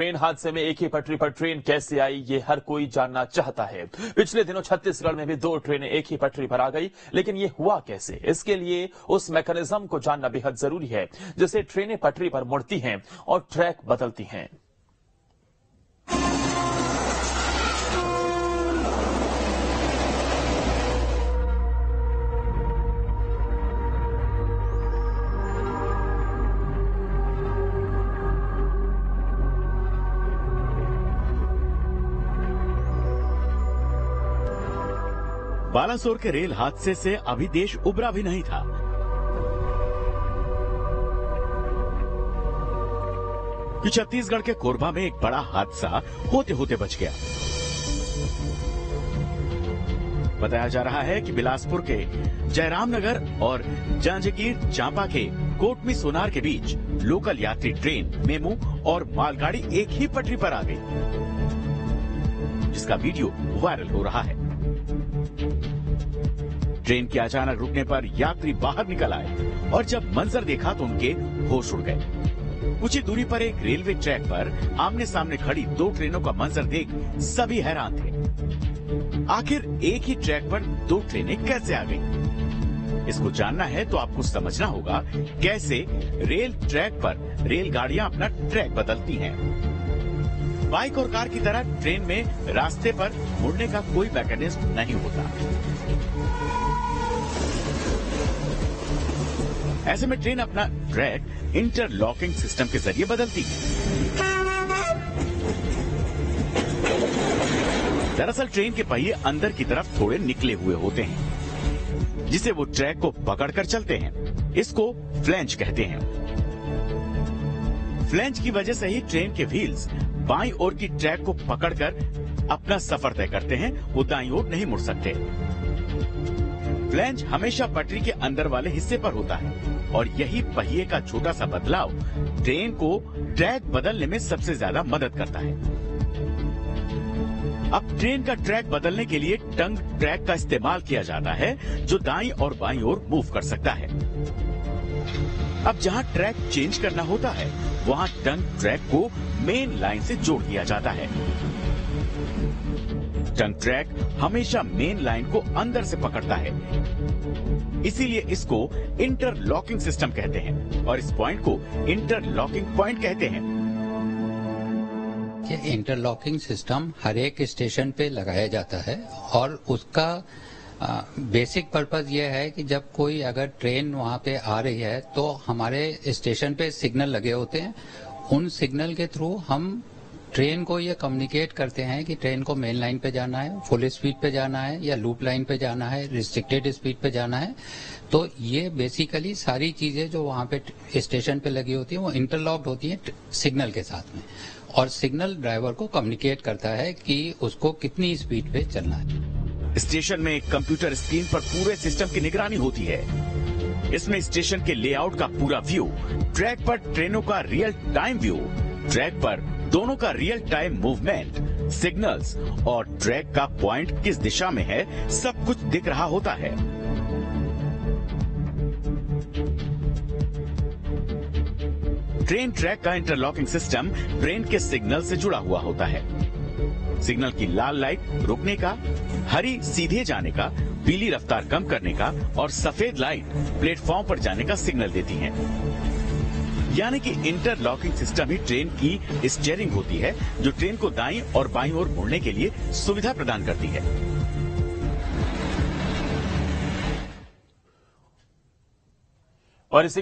Train हादसे में एक ही पटरी पर ट्रेन कैसे आई, ये हर कोई जानना चाहता है। पिछले दिनों छत्तीसगढ़ में भी 2 ट्रेनें एक ही पटरी पर आ गई, लेकिन ये हुआ कैसे? इसके लिए उस मैकेनिज्म को जानना बेहद जरूरी है जिससे ट्रेनें पटरी पर मुड़ती हैं और ट्रैक बदलती हैं। बालासोर के रेल हादसे से अभी देश उबरा भी नहीं था। कि छत्तीसगढ़ के कोरबा में एक बड़ा हादसा होते होते बच गया। बताया जा रहा है कि बिलासपुर के जयराम नगर और जांजगीर चांपा के कोटमी सोनार के बीच लोकल यात्री ट्रेन, मेमू और मालगाड़ी एक ही पटरी पर आ गई, जिसका वीडियो वायरल हो रहा है। ट्रेन के अचानक रुकने पर यात्री बाहर निकल आए और जब मंजर देखा तो उनके होश उड़ गए। कुछ ही दूरी पर एक रेलवे ट्रैक पर आमने सामने खड़ी 2 ट्रेनों का मंजर देख सभी हैरान थे। आखिर एक ही ट्रैक पर 2 ट्रेनें कैसे आ गईं? इसको जानना है तो आपको समझना होगा कैसे रेल ट्रैक पर रेलगाड़ियां अपना ट्रैक बदलती हैं। बाइक और कार की तरह ट्रेन में रास्ते पर मुड़ने का कोई मैकेनिज्म नहीं होता। ऐसे में ट्रेन अपना ट्रैक इंटरलॉकिंग सिस्टम के जरिए बदलती है। दरअसल ट्रेन के पहिए अंदर की तरफ थोड़े निकले हुए होते हैं, जिसे वो ट्रैक को पकड़कर चलते हैं। इसको फ्लैंज कहते हैं। फ्लैंज की वजह से ही ट्रेन के व्हील्स बाईं ओर की ट्रैक को पकड़कर अपना सफर तय करते हैं। वो दाईं ओर नहीं मुड़ सकते। फ्लैंज हमेशा पटरी के अंदर वाले हिस्से पर होता है और यही पहिए का छोटा सा बदलाव ट्रेन को ट्रैक बदलने में सबसे ज्यादा मदद करता है। अब ट्रेन का ट्रैक बदलने के लिए टंग ट्रैक का इस्तेमाल किया जाता है, जो दाईं और बाईं ओर मूव कर सकता है। अब जहां ट्रैक चेंज करना होता है, वहां टंग ट्रैक को मेन लाइन से जोड़ दिया जाता है। टंग ट्रैक हमेशा मेन लाइन को अंदर से पकड़ता है, इसीलिए इसको इंटरलॉकिंग सिस्टम कहते हैं और इस पॉइंट को इंटरलॉकिंग पॉइंट कहते हैं। ये इंटरलॉकिंग सिस्टम हर एक स्टेशन पे लगाया जाता है और उसका बेसिक पर्पज ये है कि जब कोई अगर ट्रेन वहां पे आ रही है तो हमारे स्टेशन पे सिग्नल लगे होते हैं। उन सिग्नल के थ्रू हम ट्रेन को ये कम्युनिकेट करते हैं कि ट्रेन को मेन लाइन पे जाना है, फुल स्पीड पे जाना है या लूप लाइन पे जाना है, रिस्ट्रिक्टेड स्पीड पे जाना है। तो ये बेसिकली सारी चीजें जो वहां पे स्टेशन पे लगी होती है वो इंटरलॉक्ड होती है सिग्नल के साथ में, और सिग्नल ड्राइवर को कम्युनिकेट करता है कि उसको कितनी स्पीड पे चलना है। स्टेशन में एक कंप्यूटर स्क्रीन पर पूरे सिस्टम की निगरानी होती है। इसमें स्टेशन के लेआउट का पूरा व्यू, ट्रैक पर ट्रेनों का रियल टाइम व्यू, ट्रैक पर दोनों का रियल टाइम मूवमेंट, सिग्नल्स और ट्रैक का पॉइंट किस दिशा में है, सब कुछ दिख रहा होता है। ट्रेन ट्रैक का इंटरलॉकिंग सिस्टम ट्रेन के सिग्नल से जुड़ा हुआ होता है। सिग्नल की लाल लाइट रुकने का, हरी सीधे जाने का, पीली रफ्तार कम करने का और सफेद लाइट प्लेटफॉर्म पर जाने का सिग्नल देती है। यानी कि इंटरलॉकिंग सिस्टम ही ट्रेन की स्टीयरिंग होती है, जो ट्रेन को दाईं और बाईं ओर मुड़ने के लिए सुविधा प्रदान करती है। और इसी